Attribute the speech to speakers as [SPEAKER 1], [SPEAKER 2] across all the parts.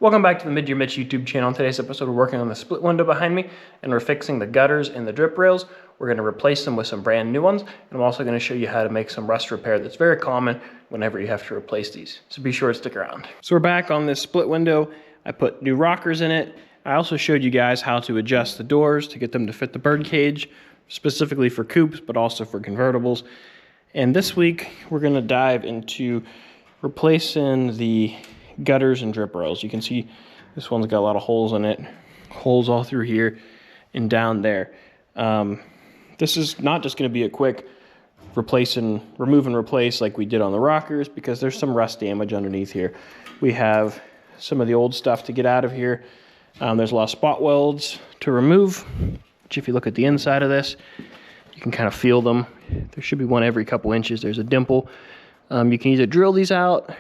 [SPEAKER 1] Welcome back to the Mid-Year Mitch YouTube channel. In today's episode, we're working on the split window behind me, and we're fixing the gutters and the drip rails. We're going to replace them with some brand new ones, and I'm also going to show you how to make some rust repair that's very common whenever you have to replace these. So be sure to stick around. So we're back on this split window. I put new rockers in it. I also showed you guys how to adjust the doors to get them to fit the birdcage, specifically for coupes, but also for convertibles. And this week, we're going to dive into replacing the gutters and drip rails. You can see this one's got a lot of holes in it, holes all through here and down there. This is not just going to be a quick remove and replace like we did on the rockers, because there's some rust damage underneath here. We have some of the old stuff to get out of here. There's a lot of spot welds to remove, which if you look at the inside of this, you can kind of feel them. There should be one every couple inches. There's a dimple. You can either drill these out.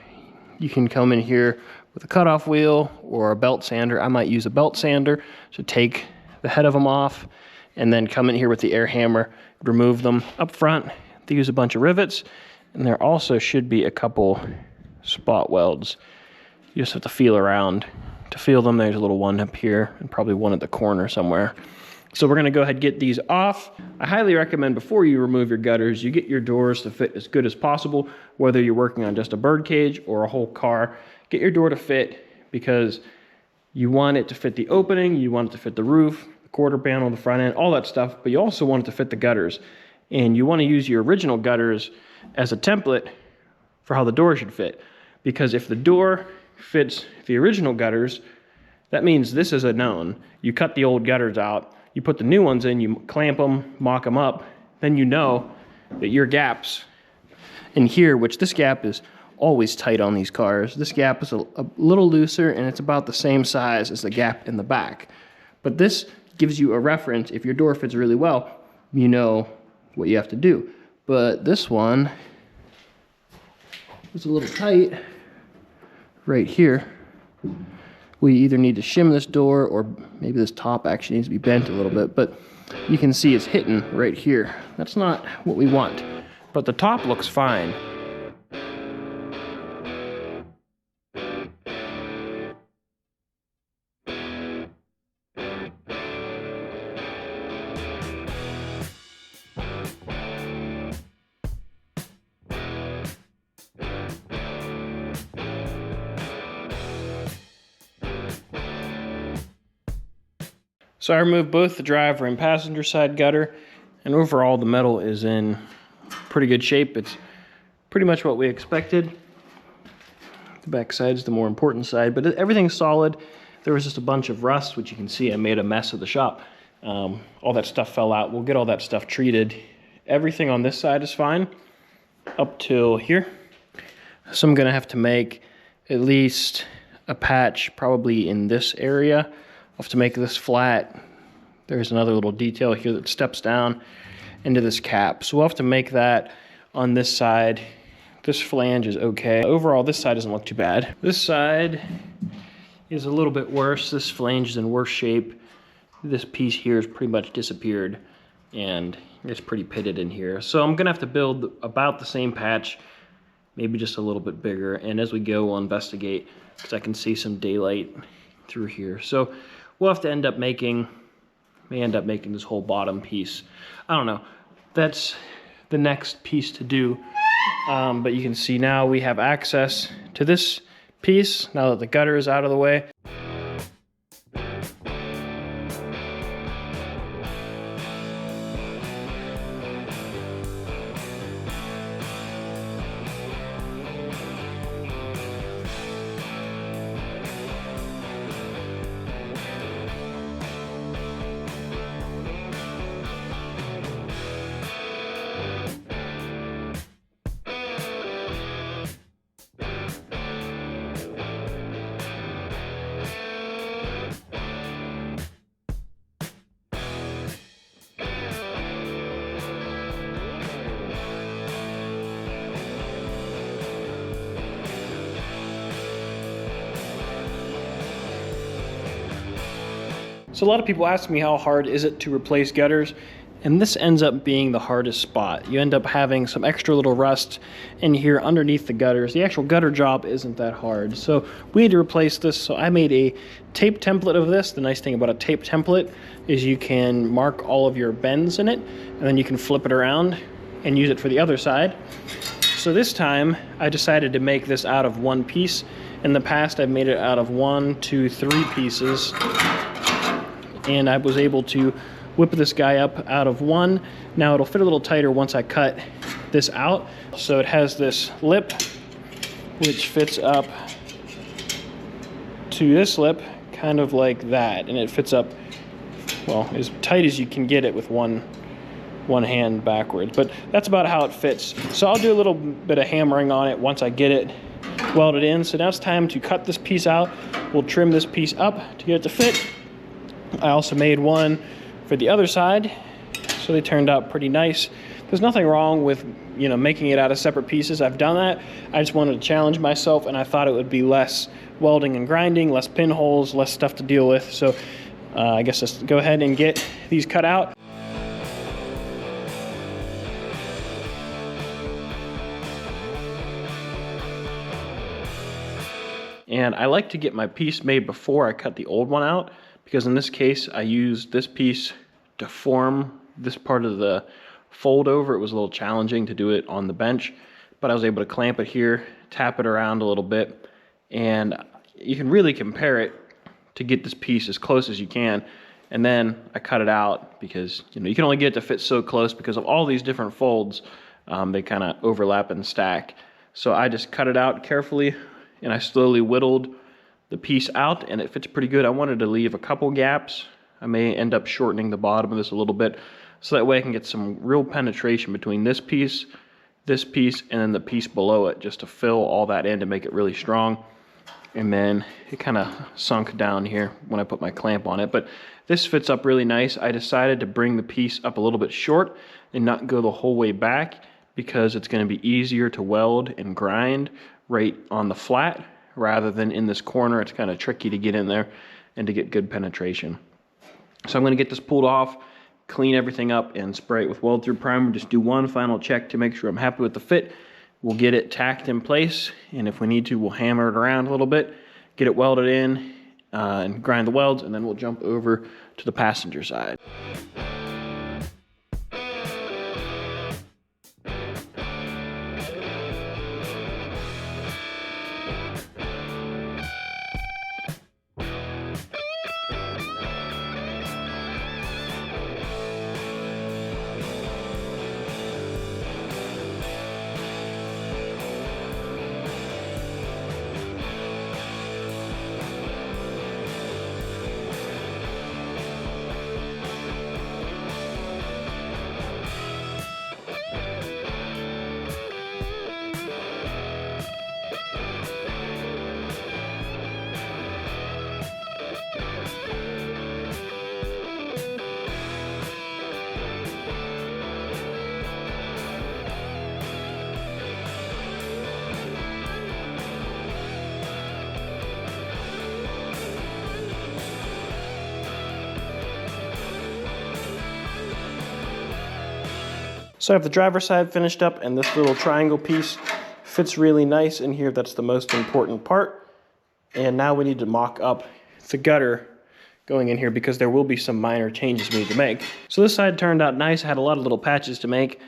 [SPEAKER 1] You can come in here with a cutoff wheel or a belt sander. I might use a belt sander to take the head of them off, and then come in here with the air hammer, remove them. Up front, they use a bunch of rivets, and there also should be a couple spot welds. You just have to feel around to feel them. There's a little one up here and probably one at the corner somewhere. So we're gonna go ahead and get these off. I highly recommend before you remove your gutters, you get your doors to fit as good as possible, whether you're working on just a birdcage or a whole car. Get your door to fit, because you want it to fit the opening, you want it to fit the roof, the quarter panel, the front end, all that stuff, but you also want it to fit the gutters. And you wanna use your original gutters as a template for how the door should fit. Because if the door fits the original gutters, that means this is a known. You cut the old gutters out, you put the new ones in, you clamp them, mock them up, then you know that your gaps in here, which this gap is always tight on these cars, this gap is a little looser and it's about the same size as the gap in the back. But this gives you a reference. If your door fits really well, you know what you have to do. But this one is a little tight right here. We either need to shim this door, or maybe this top actually needs to be bent a little bit, but you can see it's hitting right here. That's not what we want, but the top looks fine. So I removed both the driver and passenger side gutter, and overall the metal is in pretty good shape. It's pretty much what we expected. The back side is the more important side, but everything's solid. There was just a bunch of rust, which you can see I made a mess of the shop. All that stuff fell out. We'll get all that stuff treated. Everything on this side is fine up till here. So I'm gonna have to make at least a patch probably in this area. I'll have to make this flat. There's another little detail here that steps down into this cap. So we'll have to make that on this side. This flange is okay. Overall, this side doesn't look too bad. This side is a little bit worse. This flange is in worse shape. This piece here has pretty much disappeared, and it's pretty pitted in here. So I'm gonna have to build about the same patch, maybe just a little bit bigger. And as we go, we'll investigate, because I can see some daylight through here. So we'll have to may end up making this whole bottom piece. I don't know. That's the next piece to do. But you can see now we have access to this piece now that the gutter is out of the way. So a lot of people ask me how hard is it to replace gutters, And this ends up being the hardest spot. You end up having some extra little rust in here underneath the gutters. The actual gutter job isn't that hard. So we had to replace this. So I made a tape template of this. The nice thing about a tape template is you can mark all of your bends in it, and then you can flip it around and use it for the other side. So this time I decided to make this out of one piece. In the past I've made it out of 1, 2, 3 pieces. And I was able to whip this guy up out of one. Now it'll fit a little tighter once I cut this out. So it has this lip which fits up to this lip kind of like that, and it fits up, well, as tight as you can get it with one hand backwards, but that's about how it fits. So I'll do a little bit of hammering on it once I get it welded in. So now it's time to cut this piece out. We'll trim this piece up to get it to fit. I also made one for the other side, so they turned out pretty nice. There's nothing wrong with, you know, making it out of separate pieces. I've done that. I just wanted to challenge myself, and I thought it would be less welding and grinding, less pinholes, less stuff to deal with. So I guess let's go ahead and get these cut out. And I like to get my piece made before I cut the old one out, because in this case I used this piece to form this part of the fold over. It was a little challenging to do it on the bench, but I was able to clamp it here, tap it around a little bit, and you can really compare it to get this piece as close as you can. And then I cut it out because, you know, you can only get it to fit so close because of all these different folds. They kind of overlap and stack. So I just cut it out carefully, and I slowly whittled the piece out, and it fits pretty good. I wanted to leave a couple gaps. I may end up shortening the bottom of this a little bit, so that way I can get some real penetration between this piece, and then the piece below it, just to fill all that in to make it really strong. And then it kind of sunk down here when I put my clamp on it, but this fits up really nice. I decided to bring the piece up a little bit short and not go the whole way back, because it's going to be easier to weld and grind right on the flat rather than in this corner. It's kind of tricky to get in there and to get good penetration. So I'm going to get this pulled off, clean everything up, and spray it with weld through primer. Just do one final check to make sure I'm happy with the fit. We'll get it tacked in place, and if we need to, we'll hammer it around a little bit, get it welded in, and grind the welds, and then we'll jump over to the passenger side. So I have the driver's side finished up, and this little triangle piece fits really nice in here. That's the most important part. And now we need to mock up the gutter going in here, because there will be some minor changes we need to make. So this side turned out nice. I had a lot of little patches to make.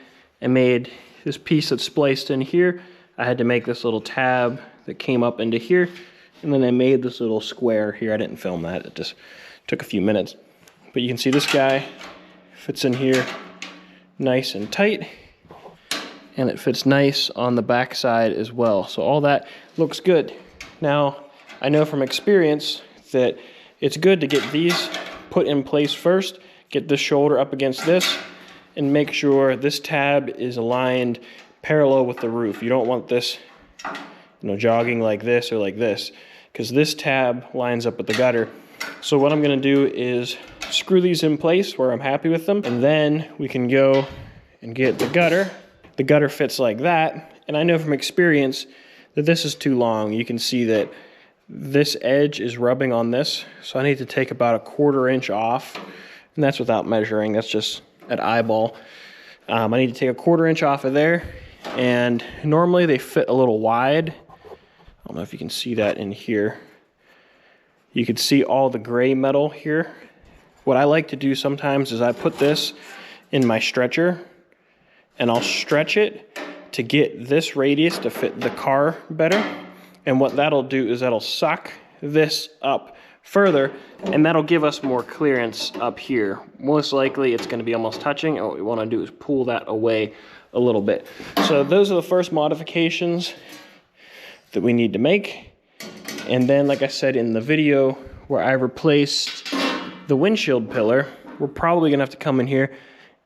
[SPEAKER 1] I made this piece that's spliced in here. I had to make this little tab that came up into here, and then I made this little square here. I didn't film that. It just took a few minutes. But you can see this guy fits in here nice and tight, and it fits nice on the back side as well. So all that looks good. Now, I know from experience that it's good to get these put in place first, get this shoulder up against this, and make sure this tab is aligned parallel with the roof. You don't want this, you know, jogging like this or like this, because this tab lines up with the gutter. So what I'm going to do is screw these in place where I'm happy with them, and then we can go and get the gutter. The gutter fits like that, and I know from experience that this is too long. You can see that this edge is rubbing on this, so I need to take about 1/4 inch off, and that's without measuring. That's just at eyeball. I need to take a 1/4 inch off of there, and normally they fit a little wide. I don't know if you can see that in here. You can see all the gray metal here. What I like to do sometimes is I put this in my stretcher and I'll stretch it to get this radius to fit the car better. And what that'll do is that'll suck this up further, and that'll give us more clearance up here. Most likely it's going to be almost touching, and what we want to do is pull that away a little bit. So those are the first modifications that we need to make. And then, like I said in the video where I replaced the windshield pillar, we're probably gonna have to come in here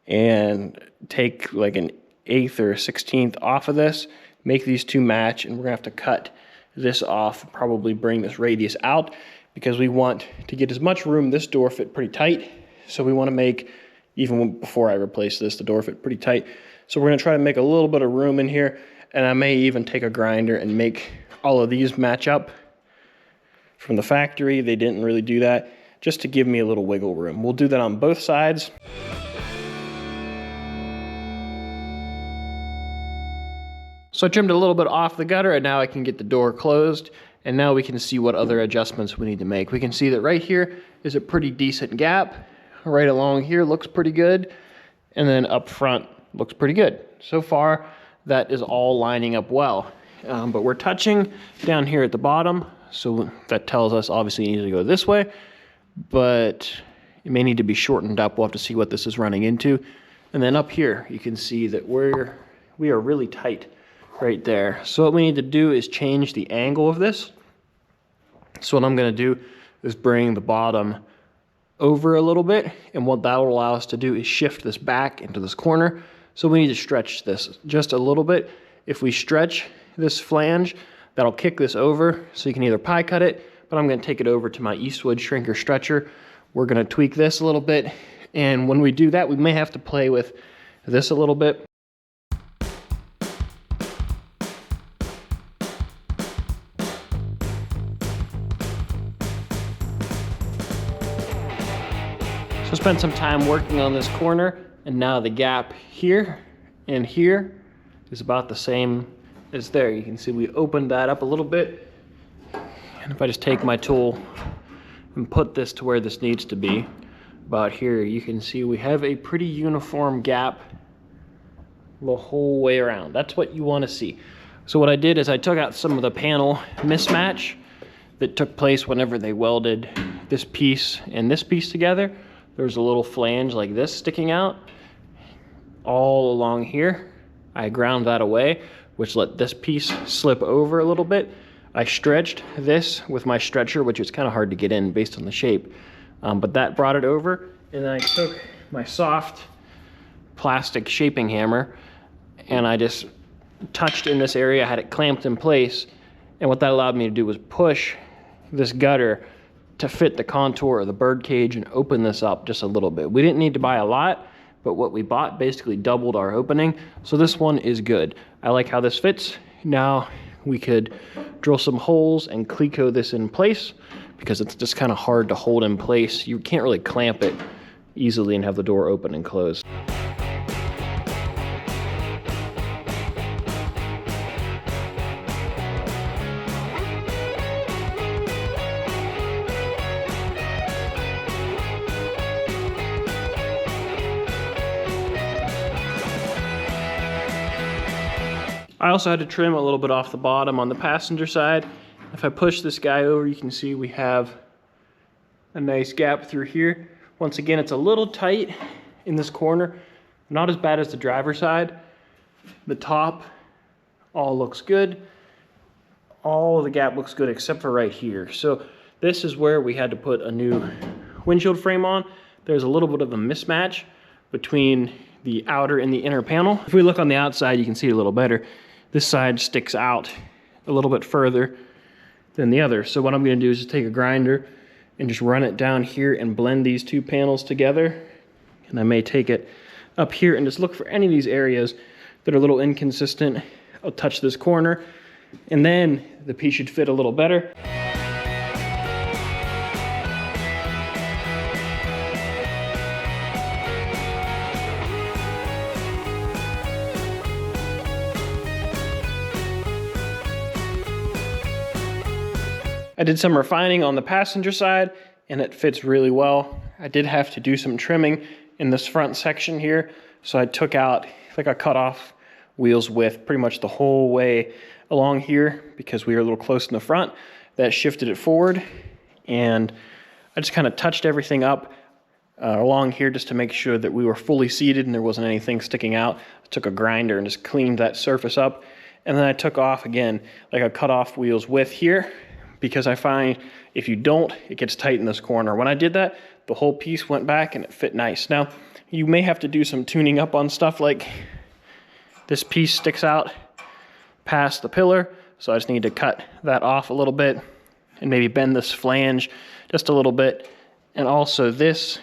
[SPEAKER 1] and take like an 1/8 or 1/16 off of this, make these two match, and we're gonna have to cut this off, probably bring this radius out, because we want to get as much room. This door fit pretty tight, so we want to make, even before I replace this, the door fit pretty tight. So we're gonna try to make a little bit of room in here, and I may even take a grinder and make all of these match up. From the factory, they didn't really do that, just to give me a little wiggle room. We'll do that on both sides. So I trimmed a little bit off the gutter, and now I can get the door closed, and now we can see what other adjustments we need to make. We can see that right here is a pretty decent gap. Right along here looks pretty good, and then up front looks pretty good. So far, that is all lining up well. But we're touching down here at the bottom, so that tells us obviously it needs to go this way, but it may need to be shortened up. We'll have to see what this is running into. And then up here, you can see that we are really tight right there. So what we need to do is change the angle of this. So what I'm gonna do is bring the bottom over a little bit, and what that will allow us to do is shift this back into this corner. So we need to stretch this just a little bit. If we stretch this flange, that'll kick this over, so you can either pie cut it, but I'm gonna take it over to my Eastwood shrinker stretcher. We're gonna tweak this a little bit, and when we do that, we may have to play with this a little bit. So spent some time working on this corner, and now the gap here and here is about the same as there. You can see we opened that up a little bit, and if I just take my tool and put this to where this needs to be, about here, you can see we have a pretty uniform gap the whole way around. That's what you want to see. So what I did is I took out some of the panel mismatch that took place whenever they welded this piece and this piece together. There's a little flange like this sticking out all along here. I ground that away, which let this piece slip over a little bit. I stretched this with my stretcher, which is kind of hard to get in based on the shape, but that brought it over. And then I took my soft plastic shaping hammer and I just touched in this area. I had it clamped in place, and what that allowed me to do was push this gutter to fit the contour of the birdcage and open this up just a little bit. We didn't need to buy a lot, but what we bought basically doubled our opening. So this one is good. I like how this fits. Now we could drill some holes and cleco this in place, because it's just kind of hard to hold in place. You can't really clamp it easily and have the door open and close. I also had to trim a little bit off the bottom on the passenger side. If I push this guy over, you can see we have a nice gap through here. Once again, it's a little tight in this corner, not as bad as the driver's side. The top all looks good. All of the gap looks good except for right here. So this is where we had to put a new windshield frame on. There's a little bit of a mismatch between the outer and the inner panel. If we look on the outside, you can see it a little better. This side sticks out a little bit further than the other. So what I'm gonna do is just take a grinder and just run it down here and blend these two panels together. And I may take it up here and just look for any of these areas that are a little inconsistent. I'll touch this corner, and then the piece should fit a little better. I did some refining on the passenger side and it fits really well. I did have to do some trimming in this front section here. So I took out, like I cut off wheels width pretty much the whole way along here because we were a little close in the front. That shifted it forward, and I just kind of touched everything up along here just to make sure that we were fully seated and there wasn't anything sticking out. I took a grinder and just cleaned that surface up, and then I took off again, like I cut off wheels width here, because I find if you don't, it gets tight in this corner. When I did that, the whole piece went back and it fit nice. Now, you may have to do some tuning up on stuff, like this piece sticks out past the pillar, so I just need to cut that off a little bit and maybe bend this flange just a little bit. And also this,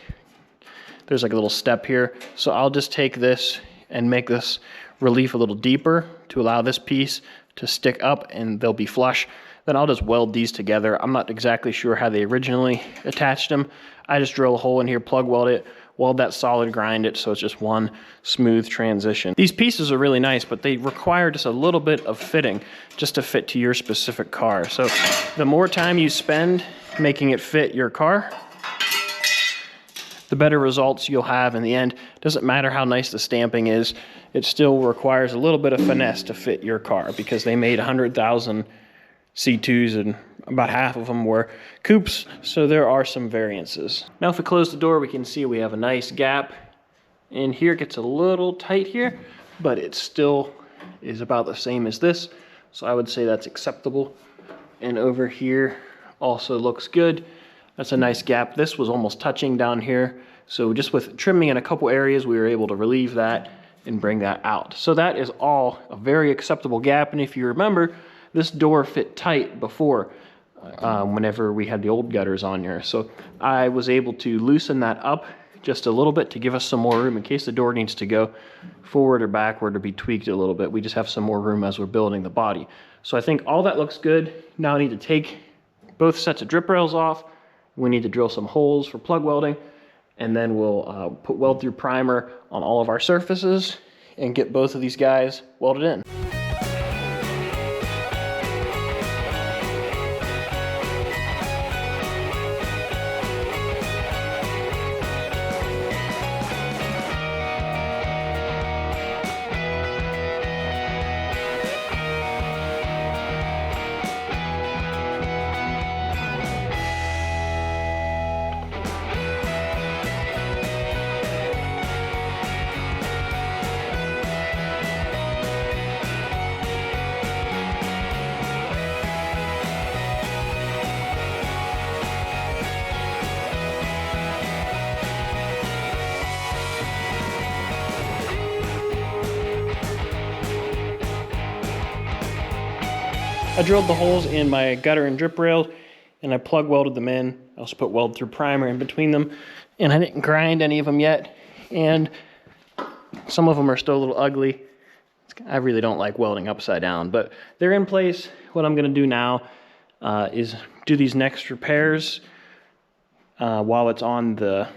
[SPEAKER 1] there's like a little step here, so I'll just take this and make this relief a little deeper to allow this piece to stick up and they'll be flush. Then I'll just weld these together. I'm not exactly sure how they originally attached them. I just drill a hole in here, plug weld it, weld that solid, grind it so it's just one smooth transition. These pieces are really nice, but they require just a little bit of fitting just to fit to your specific car. So the more time you spend making it fit your car, the better results you'll have in the end. Doesn't matter how nice the stamping is, it still requires a little bit of finesse to fit your car because they made 100,000 C2s and about half of them were coupes, so there are some variances. Now if we close the door, we can see we have a nice gap in here. It gets a little tight here, but it still is about the same as this, so I would say that's acceptable. And over here also looks good. That's a nice gap. This was almost touching down here, so just with trimming in a couple areas, we were able to relieve that and bring that out. So that is all a very acceptable gap, and if you remember, this door fit tight before whenever we had the old gutters on here. So I was able to loosen that up just a little bit to give us some more room in case the door needs to go forward or backward or be tweaked a little bit. We just have some more room as we're building the body. So I think all that looks good. Now I need to take both sets of drip rails off. We need to drill some holes for plug welding, and then we'll put weld through primer on all of our surfaces and get both of these guys welded in. I drilled the holes in my gutter and drip rail, and I plug welded them in. I also put weld through primer in between them, and I didn't grind any of them yet, and some of them are still a little ugly. I really don't like welding upside down, but they're in place. What I'm gonna do now is do these next repairs while it's on the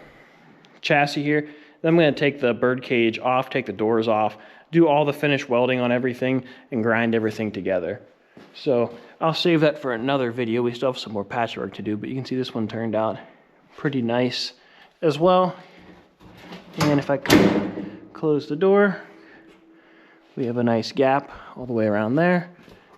[SPEAKER 1] chassis here. Then I'm gonna take the bird cage off, take the doors off, do all the finish welding on everything, and grind everything together. So I'll save that for another video. We still have some more patchwork to do, but you can see this one turned out pretty nice as well. And if I close the door, we have a nice gap all the way around there.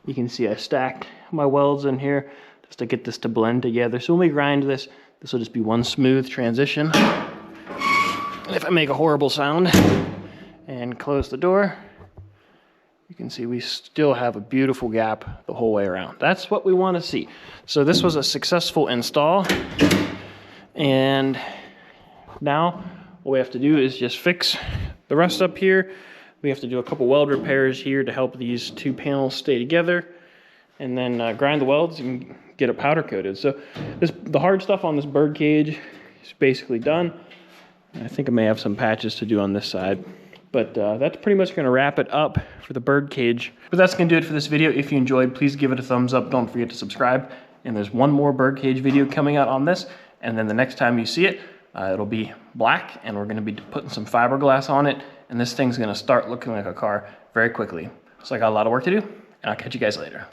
[SPEAKER 1] You can see I stacked my welds in here just to get this to blend together. So when we grind this, this will just be one smooth transition. And if I make a horrible sound and close the door, you can see we still have a beautiful gap the whole way around. That's what we want to see. So this was a successful install. And now what we have to do is just fix the rest up here. We have to do a couple weld repairs here to help these two panels stay together, and then grind the welds and get it powder coated. So the hard stuff on this bird cage is basically done. I think I may have some patches to do on this side. But that's pretty much gonna wrap it up for the bird cage. But that's gonna do it for this video. If you enjoyed, please give it a thumbs up. Don't forget to subscribe. And there's one more bird cage video coming out on this. And then the next time you see it, it'll be black, and we're gonna be putting some fiberglass on it. And this thing's gonna start looking like a car very quickly. So I got a lot of work to do, and I'll catch you guys later.